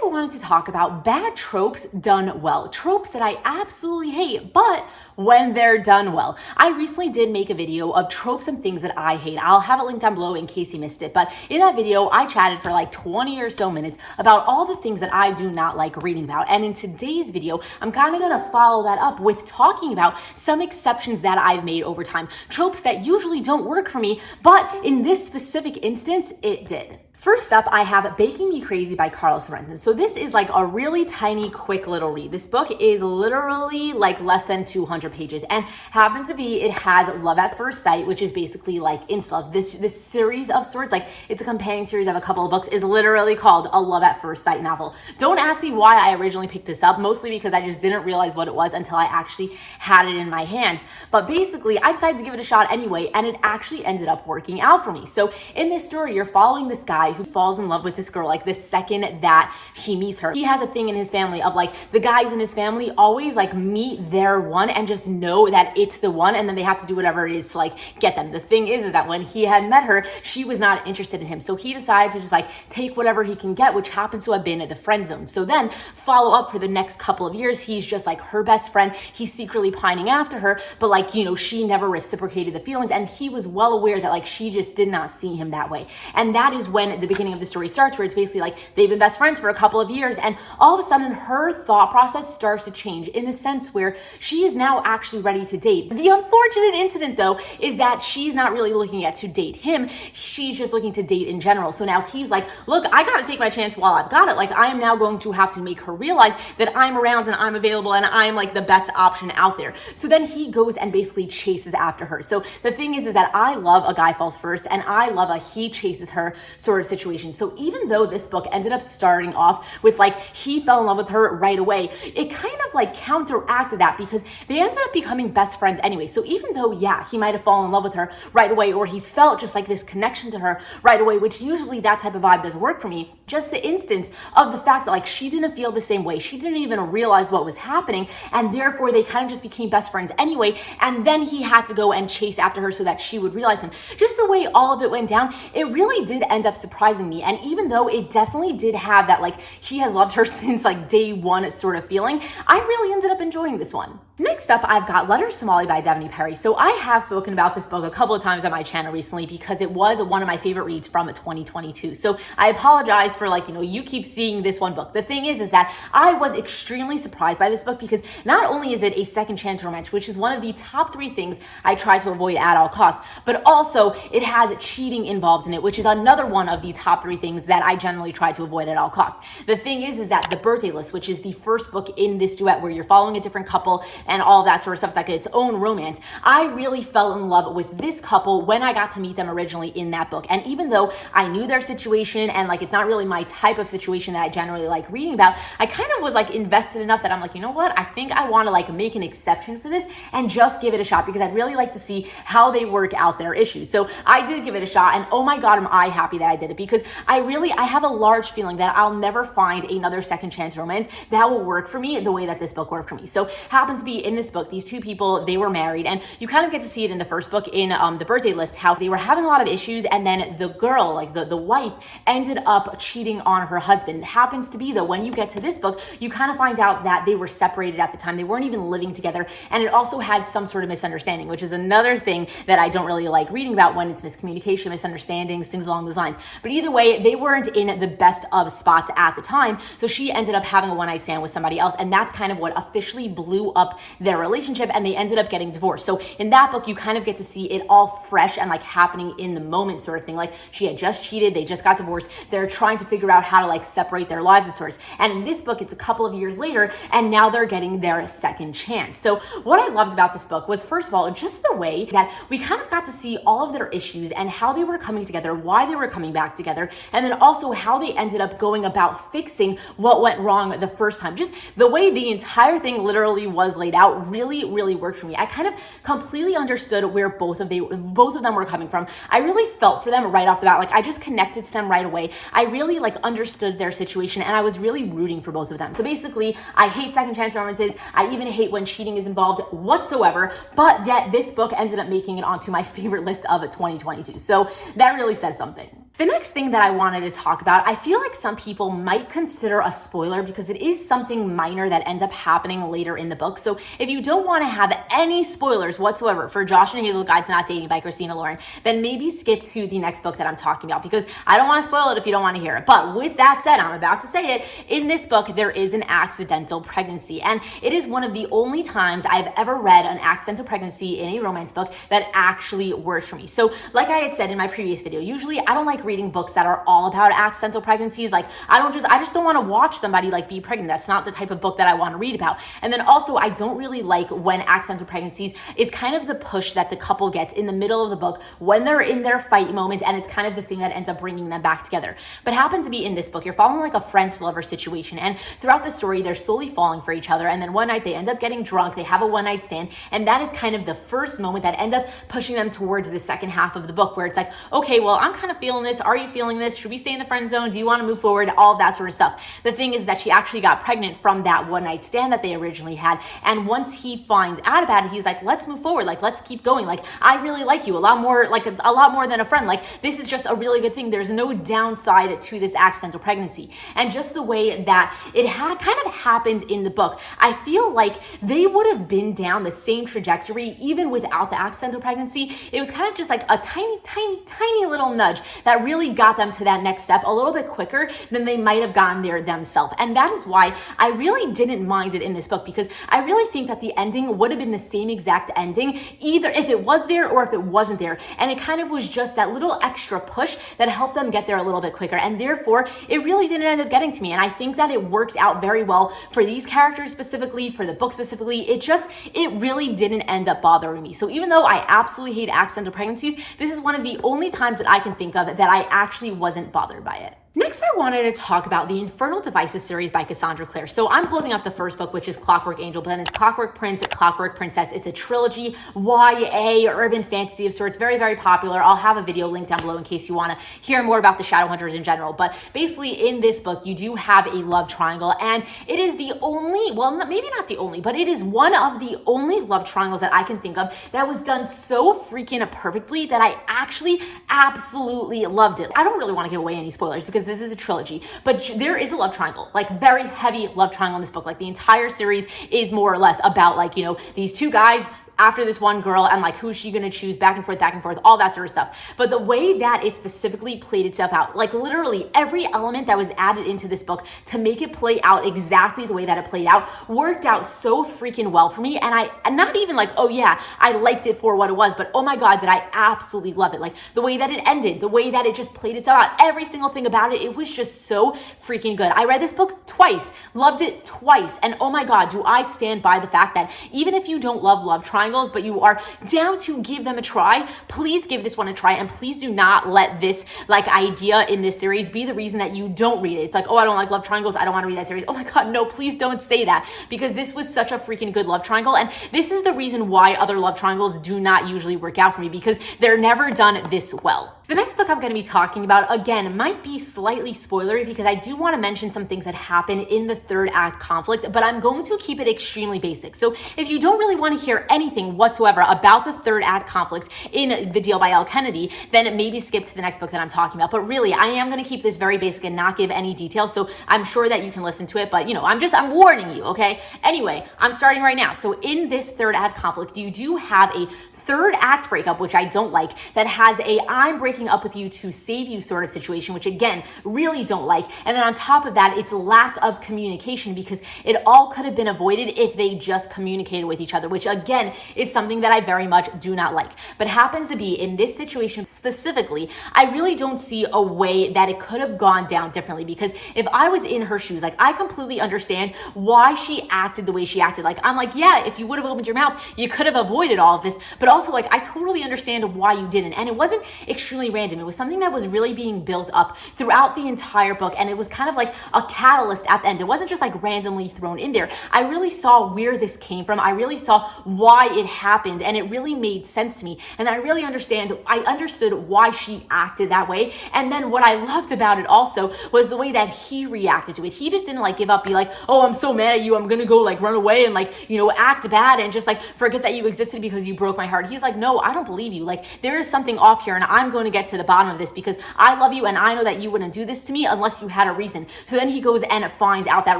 I wanted to talk about bad tropes done well. Tropes that I absolutely hate, but when they're done well. I recently did make a video of tropes and things that I hate. I'll have it linked down below in case you missed it. But in that video, I chatted for like 20 or so minutes about all the things that I do not like reading about. And in today's video, I'm kind of going to follow that up with talking about some exceptions that I've made over time. Tropes that usually don't work for me, but in this specific instance, it did. First up, I have Baking Me Crazy by Carlos Sorensen. So this is like a really tiny, quick little read. This book is literally like less than 200 pages and happens to be, it has Love at First Sight, which is basically like Insta Love. This series of sorts, like it's a companion series of a couple of books, is literally called a Love at First Sight novel. Don't ask me why I originally picked this up, mostly because I just didn't realize what it was until I actually had it in my hands. But basically, I decided to give it a shot anyway, and it actually ended up working out for me. So in this story, you're following this guy who falls in love with this girl like the second that he meets her. He has a thing in his family of like the guys in his family always like meet their one and just know that it's the one, and then they have to do whatever it is to like get them. The thing is that when he had met her, she was not interested in him. So he decided to just like take whatever he can get, which happens to have been the friend zone. So then follow up for the next couple of years, he's just like her best friend. He's secretly pining after her, but like, you know, she never reciprocated the feelings, and he was well aware that like she just did not see him that way. And that is when the beginning of the story starts, where it's basically like they've been best friends for a couple of years, and all of a sudden her thought process starts to change in the sense where she is now actually ready to date. The unfortunate incident though is that she's not really looking at to date him, she's just looking to date in general. So now he's like, look, I gotta take my chance while I've got it. Like I am now going to have to make her realize that I'm around and I'm available and I'm like the best option out there. So then he goes and basically chases after her. So the thing is that I love a guy falls first, and I love a he chases her sort of situation. So even though this book ended up starting off with like he fell in love with her right away, it kind of like counteracted that because they ended up becoming best friends anyway. So even though, yeah, he might have fallen in love with her right away, or he felt just like this connection to her right away, which usually that type of vibe doesn't work for me, just the instance of the fact that like she didn't feel the same way, she didn't even realize what was happening, and therefore they kind of just became best friends anyway, and then he had to go and chase after her so that she would realize him. Just the way all of it went down, it really did end up surprising me. And even though it definitely did have that like he has loved her since like day one sort of feeling, I really ended up enjoying this one. Next up, I've got Letters to Molly by Devanny Perry. So I have spoken about this book a couple of times on my channel recently because it was one of my favorite reads from 2022. So I apologize for like, you know, you keep seeing this one book. The thing is that I was extremely surprised by this book because not only is it a second chance romance, which is one of the top 3 things I try to avoid at all costs, but also it has cheating involved in it, which is another one of the top 3 things that I generally try to avoid at all costs. The thing is that The Birthday List, which is the first book in this duet where you're following a different couple and all of that sort of stuff, it's like its own romance. I really fell in love with this couple when I got to meet them originally in that book. And even though I knew their situation and like it's not really my type of situation that I generally like reading about, I kind of was like invested enough that I'm like, you know what? I think I want to like make an exception for this and just give it a shot because I'd really like to see how they work out their issues. So I did give it a shot, and oh my God, am I happy that I did it, because I have a large feeling that I'll never find another second chance romance that will work for me the way that this book worked for me. So happens to be in this book, these 2 people, they were married, and you kind of get to see it in the first book in The Birthday List, how they were having a lot of issues, and then the girl, like the wife, ended up cheating on her husband. It happens to be though, when you get to this book, you kind of find out that they were separated at the time. They weren't even living together, and it also had some sort of misunderstanding, which is another thing that I don't really like reading about when it's miscommunication, misunderstandings, things along those lines. But either way, they weren't in the best of spots at the time, so she ended up having a one-night stand with somebody else, and that's kind of what officially blew up their relationship, and they ended up getting divorced. So in that book, you kind of get to see it all fresh and like happening in the moment sort of thing. Like she had just cheated, they just got divorced, they're trying to figure out how to like separate their lives of sorts. And in this book, it's a couple of years later, and now they're getting their second chance. So what I loved about this book was, first of all, just the way that we kind of got to see all of their issues and how they were coming together, why they were coming back together, and then also how they ended up going about fixing what went wrong the first time. Just the way the entire thing literally was laid out really worked for me. I kind of completely understood where both of them were coming from. I really felt for them right off the bat. Like I just connected to them right away. I really like understood their situation, and I was really rooting for both of them. So basically, I hate second chance romances. I even hate when cheating is involved whatsoever, but yet this book ended up making it onto my favorite list of 2022. So that really says something. The next thing that I wanted to talk about, I feel like some people might consider a spoiler because it is something minor that ends up happening later in the book. So if you don't want to have any spoilers whatsoever for Josh and Hazel's Guide to Not Dating by Christina Lauren, then maybe skip to the next book that I'm talking about, because I don't want to spoil it if you don't want to hear it. But with that said, I'm about to say it. In this book, there is an accidental pregnancy, and it is one of the only times I've ever read an accidental pregnancy in a romance book that actually worked for me. So like I had said in my previous video, usually I don't like reading books that are all about accidental pregnancies. Like I just don't want to watch somebody like be pregnant. That's not the type of book that I want to read about. And then also I don't really like when accidental pregnancies is kind of the push that the couple gets in the middle of the book when they're in their fight moment, and it's kind of the thing that ends up bringing them back together. But happens to be in this book, you're following like a friend to lover situation, and throughout the story they're slowly falling for each other, and then one night they end up getting drunk, they have a one night stand, and that is kind of the first moment that ends up pushing them towards the second half of the book, where it's like, okay, well, I'm kind of feeling this, are you feeling this, should we stay in the friend zone, do you want to move forward, all of that sort of stuff. The thing is that she actually got pregnant from that one night stand that they originally had, and once he finds out about it, he's like, let's move forward, like let's keep going, like I really like you a lot more, like a lot more than a friend, like this is just a really good thing, there's no downside to this accidental pregnancy. And just the way that it had kind of happened in the book, I feel like they would have been down the same trajectory even without the accidental pregnancy. It was kind of just like a tiny little nudge that really got them to that next step a little bit quicker than they might have gotten there themselves. And that is why I really didn't mind it in this book, because I really think that the ending would have been the same exact ending, either if it was there or if it wasn't there. And it kind of was just that little extra push that helped them get there a little bit quicker. And therefore, it really didn't end up getting to me. And I think that it worked out very well for these characters specifically, for the book specifically. It really didn't end up bothering me. So even though I absolutely hate accidental pregnancies, this is one of the only times that I can think of that I actually wasn't bothered by it. Next, I wanted to talk about the Infernal Devices series by Cassandra Clare. So I'm holding up the first book, which is Clockwork Angel, but then it's Clockwork Prince, Clockwork Princess. It's a trilogy, YA, urban fantasy of sorts, very, very popular. I'll have a video linked down below in case you want to hear more about the Shadowhunters in general. But basically in this book, you do have a love triangle, and it is the only, well, maybe not the only, but it is one of the only love triangles that I can think of that was done so freaking perfectly that I actually absolutely loved it. I don't really want to give away any spoilers because this is a trilogy, but there is a love triangle, like very heavy love triangle in this book. Like the entire series is more or less about like, you know, these two guys after this one girl and like who's she gonna choose, back and forth, all that sort of stuff. But the way that it specifically played itself out, like literally every element that was added into this book to make it play out exactly the way that it played out worked out so freaking well for me. And not even like, oh yeah, I liked it for what it was, but oh my God, did I absolutely love it. Like the way that it ended, the way that it just played itself out, every single thing about it, it was just so freaking good. I read this book twice, loved it twice, and oh my God, do I stand by the fact that even if you don't love triangles, but you are down to give them a try, please give this one a try, and please do not let this like idea in this series be the reason that you don't read it. It's like, oh, I don't like love triangles, I don't want to read that series. Oh my God, no, please don't say that, because this was such a freaking good love triangle, and this is the reason why other love triangles do not usually work out for me, because they're never done this well. The next book I'm going to be talking about, again, might be slightly spoilery because I do want to mention some things that happen in the third act conflict, but I'm going to keep it extremely basic. So if you don't really want to hear anything whatsoever about the third act conflict in The Deal by Elle Kennedy, then maybe skip to the next book that I'm talking about. But really, I am going to keep this very basic and not give any details, so I'm sure that you can listen to it, but you know, I'm warning you, okay? Anyway, I'm starting right now. So in this third act conflict, you do have a third act breakup, which I don't like, that has a I'm breaking up with you to save you sort of situation, which again, really don't like. And then on top of that, it's lack of communication, because it all could have been avoided if they just communicated with each other, which again is something that I very much do not like. But happens to be in this situation specifically, I really don't see a way that it could have gone down differently, because if I was in her shoes, like I completely understand why she acted the way she acted. Like I'm like, yeah, if you would have opened your mouth, you could have avoided all of this, but also like I totally understand why you didn't. And it wasn't extremely random. It was something that was really being built up throughout the entire book, and it was kind of like a catalyst at the end. It wasn't just like randomly thrown in there. I really saw where this came from. I really saw why it happened, and it really made sense to me. And I really I understood why she acted that way. And then what I loved about it also was the way that he reacted to it. He just didn't like give up, be like, oh, I'm so mad at you, I'm gonna go like run away and like, you know, act bad and just like forget that you existed because you broke my heart. He's like, no, I don't believe you. Like there is something off here, and I'm going to to get to the bottom of this because I love you and I know that you wouldn't do this to me unless you had a reason. So then he goes and finds out that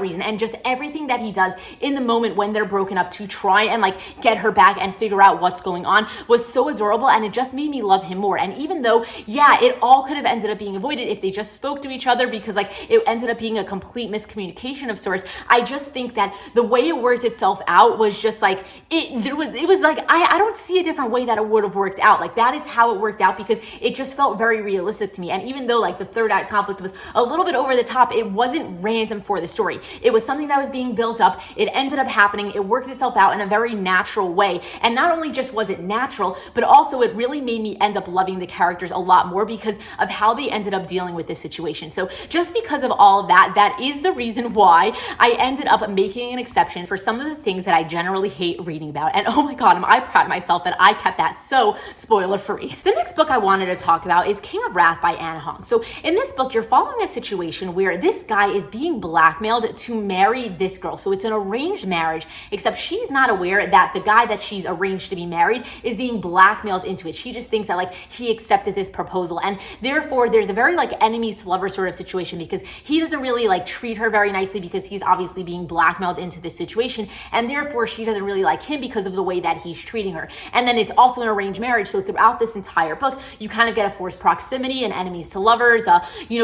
reason, and just everything that he does in the moment when they're broken up to try and like get her back and figure out what's going on was so adorable, and it just made me love him more. And even though, yeah, it all could have ended up being avoided if they just spoke to each other, because like it ended up being a complete miscommunication of sorts, I just think that the way it worked itself out was just like it was like I don't see a different way that it would have worked out. Like that is how it worked out because it just felt very realistic to me. And even though like the third act conflict was a little bit over the top, it wasn't random for the story. It was something that was being built up. It ended up happening. It worked itself out in a very natural way. And not only just was it natural, but also it really made me end up loving the characters a lot more because of how they ended up dealing with this situation. So just because of all of that, that is the reason why I ended up making an exception for some of the things that I generally hate reading about. And oh my God, am I proud of myself that I kept that so spoiler free. The next book I wanted to talk about is King of Wrath by Anna Hong. So in this book, you're following a situation where this guy is being blackmailed to marry this girl. So it's an arranged marriage, except she's not aware that the guy that she's arranged to be married is being blackmailed into it. She just thinks that like he accepted this proposal, and therefore there's a very like enemies to lover sort of situation because he doesn't really like treat her very nicely because he's obviously being blackmailed into this situation, and therefore she doesn't really like him because of the way that he's treating her. And then it's also an arranged marriage, so throughout this entire book you kind of get a forced proximity and enemies to lovers,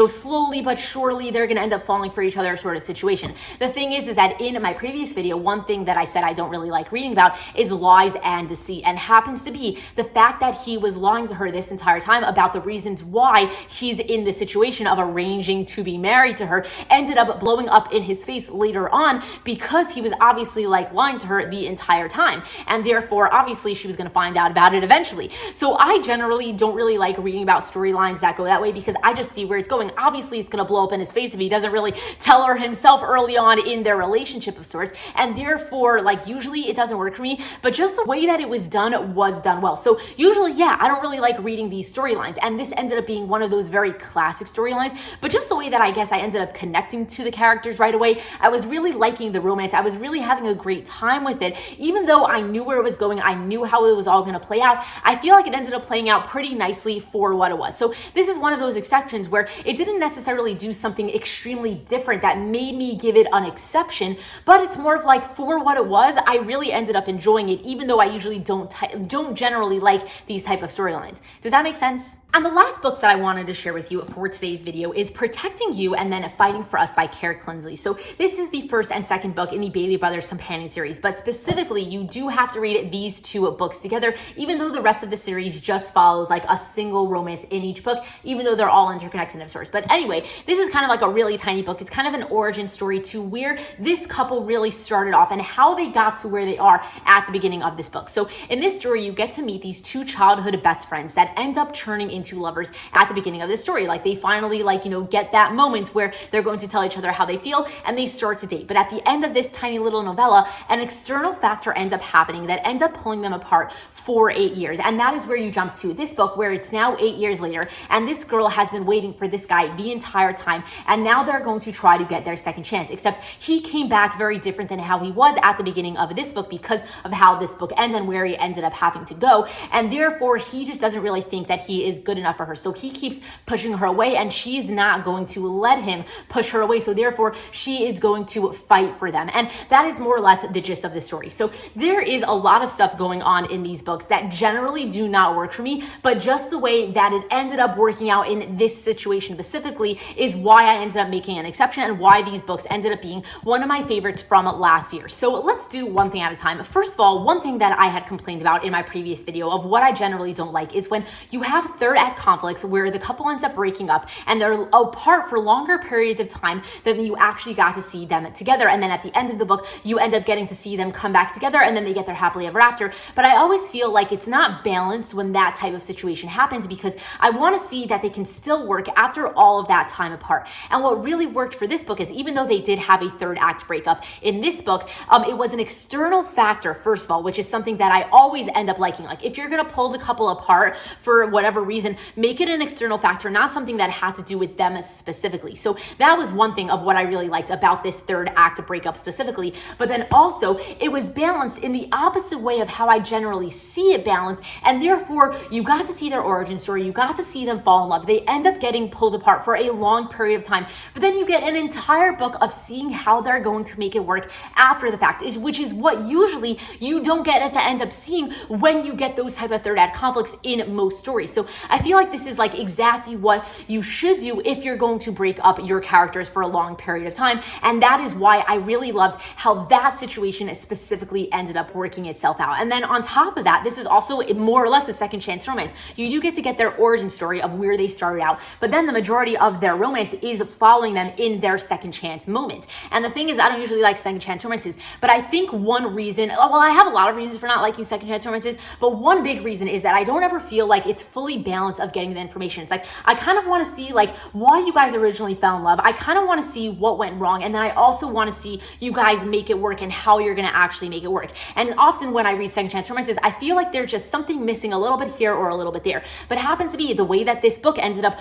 slowly but surely they're gonna end up falling for each other sort of situation. The thing is that in my previous video, one thing that I said I don't really like reading about is lies and deceit, and happens to be the fact that he was lying to her this entire time about the reasons why he's in the situation of arranging to be married to her ended up blowing up in his face later on because he was obviously like lying to her the entire time, and therefore obviously she was going to find out about it eventually. So I generally don't really like reading about storylines that go that way because I just see where it's going. Obviously it's going to blow up in his face if he doesn't really tell her himself early on in their relationship of sorts, and therefore like usually it doesn't work for me, but just the way that it was done well. So usually, yeah, I don't really like reading these storylines, and this ended up being one of those very classic storylines, but just the way that I guess I ended up connecting to the characters right away, I was really liking the romance. I was really having a great time with it. Even though I knew where it was going, I knew how it was all going to play out, I feel like it ended up playing out pretty nicely for what it was. So this is one of those exceptions where it didn't necessarily do something extremely different that made me give it an exception, but it's more of like for what it was, I really ended up enjoying it, even though I usually don't generally like these type of storylines. Does that make sense? And the last books that I wanted to share with you for today's video is Protecting You and then Fighting for Us by Kara Klinsley. So this is the first and second book in the Bailey Brothers companion series, but specifically you do have to read these two books together, even though the rest of the series just follows like a single romance in each book, even though they're all interconnected of sorts. But anyway, this is kind of like a really tiny book. It's kind of an origin story to where this couple really started off and how they got to where they are at the beginning of this book. So in this story, you get to meet these two childhood best friends that end up turning into lovers at the beginning of this story. Like they finally get that moment where they're going to tell each other how they feel and they start to date. But at the end of this tiny little novella, an external factor ends up happening that ends up pulling them apart for 8 years. And that is where you jump to this book where it's now 8 years later and this girl has been waiting for this guy the entire time, and now they're going to try to get their second chance, except he came back very different than how he was at the beginning of this book because of how this book ends and where he ended up having to go, and therefore he just doesn't really think that he is good enough for her. So he keeps pushing her away and she's not going to let him push her away. So therefore she is going to fight for them. And that is more or less the gist of the story. So there is a lot of stuff going on in these books that generally do not work for me, but just the way that it ended up working out in this situation specifically is why I ended up making an exception and why these books ended up being one of my favorites from last year. So let's do one thing at a time. First of all, one thing that I had complained about in my previous video of what I generally don't like is when you have third act conflicts where the couple ends up breaking up and they're apart for longer periods of time than you actually got to see them together. And then at the end of the book, you end up getting to see them come back together and then they get their happily ever after. But I always feel like it's not balanced when that type of situation happens because I want to see that they can still work after all of that time apart. And what really worked for this book is even though they did have a third act breakup in this book, it was an external factor, first of all, which is something that I always end up liking. Like if you're going to pull the couple apart for whatever reason, reason, make it an external factor, not something that had to do with them specifically. So that was one thing of what I really liked about this third act breakup specifically. But then also it was balanced in the opposite way of how I generally see it balanced. And therefore you got to see their origin story. You got to see them fall in love. They end up getting pulled apart for a long period of time. But then you get an entire book of seeing how they're going to make it work after the fact, which is what usually you don't get to end up seeing when you get those type of third act conflicts in most stories. So I feel like this is like exactly what you should do if you're going to break up your characters for a long period of time. And that is why I really loved how that situation specifically ended up working itself out. And then on top of that, this is also more or less a second chance romance. You do get to get their origin story of where they started out, but then the majority of their romance is following them in their second chance moment. And the thing is, I don't usually like second chance romances, but I think one reason, well, I have a lot of reasons for not liking second chance romances, but one big reason is that I don't ever feel like it's fully balanced of getting the information. It's like, I kind of want to see like why you guys originally fell in love. I kind of want to see what went wrong. And then I also want to see you guys make it work and how you're going to actually make it work. And often when I read second chance romances, I feel like there's just something missing a little bit here or a little bit there. But it happens to be the way that this book ended up,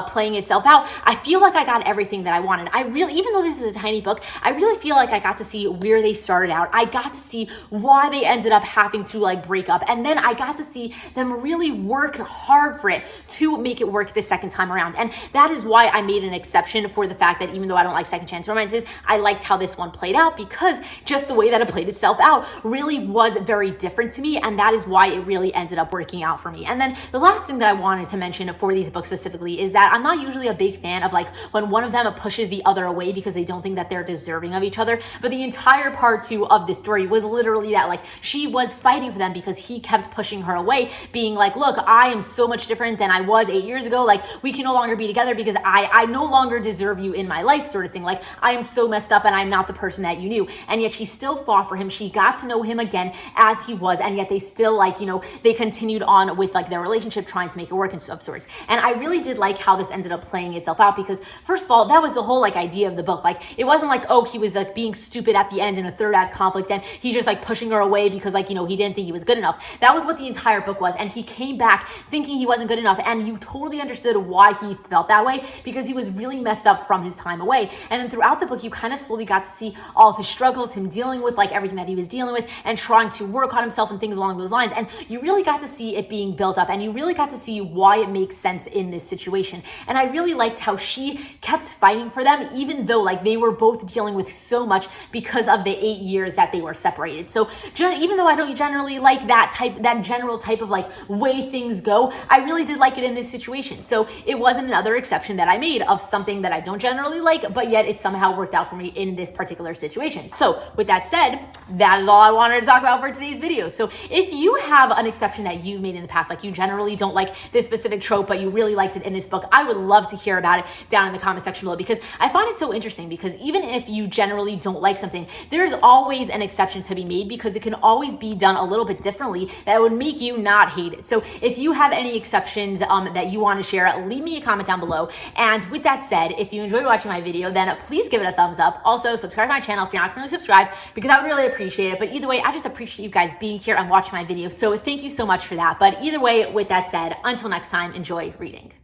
playing itself out. I feel like I got everything that I wanted. I really, even though this is a tiny book, I really feel like I got to see where they started out. I got to see why they ended up having to like break up. And then I got to see them really work hard for it to make it work the second time around. And that is why I made an exception for the fact that even though I don't like second chance romances, I liked how this one played out, because just the way that it played itself out really was very different to me. And that is why it really ended up working out for me. And then the last thing that I wanted to mention for these books specifically is that I'm not usually a big fan of like when one of them pushes the other away because they don't think that they're deserving of each other. But the entire part 2 of this story was literally that, like, she was fighting for them because he kept pushing her away, being like, look, I am so much different than I was 8 years ago. Like, we can no longer be together because I no longer deserve you in my life, sort of thing. Like, I am so messed up and I'm not the person that you knew. And yet she still fought for him. She got to know him again as he was. And yet they still, like, they continued on with like their relationship, trying to make it work and of sorts. And I really did like how this ended up playing itself out, because first of all, that was the whole like idea of the book. Like, it wasn't like, oh, he was like being stupid at the end in a third act conflict and he's just like pushing her away because like, he didn't think he was good enough. That was what the entire book was. And he came back thinking he wasn't good enough. And you totally understood why he felt that way, because he was really messed up from his time away. And then throughout the book, you kind of slowly got to see all of his struggles, him dealing with like everything that he was dealing with and trying to work on himself and things along those lines. And you really got to see it being built up, and you really got to see why it makes sense in this situation. And I really liked how she kept fighting for them, even though like they were both dealing with so much because of the 8 years that they were separated. So even though I don't generally like that general type of like way things go, I really did like it in this situation. So it wasn't another exception that I made of something that I don't generally like, but yet it somehow worked out for me in this particular situation. So with that said, that is all I wanted to talk about for today's video. So if you have an exception that you've made in the past, like you generally don't like this specific trope, but you really liked it in this book, I would love to hear about it down in the comment section below, because I find it so interesting, because even if you generally don't like something, there's always an exception to be made, because it can always be done a little bit differently that would make you not hate it. So if you have any exceptions that you want to share, leave me a comment down below. And with that said, if you enjoyed watching my video, then please give it a thumbs up. Also, subscribe to my channel if you're not currently subscribed, because I would really appreciate it. But either way, I just appreciate you guys being here and watching my video. So thank you so much for that. But either way, with that said, until next time, enjoy reading.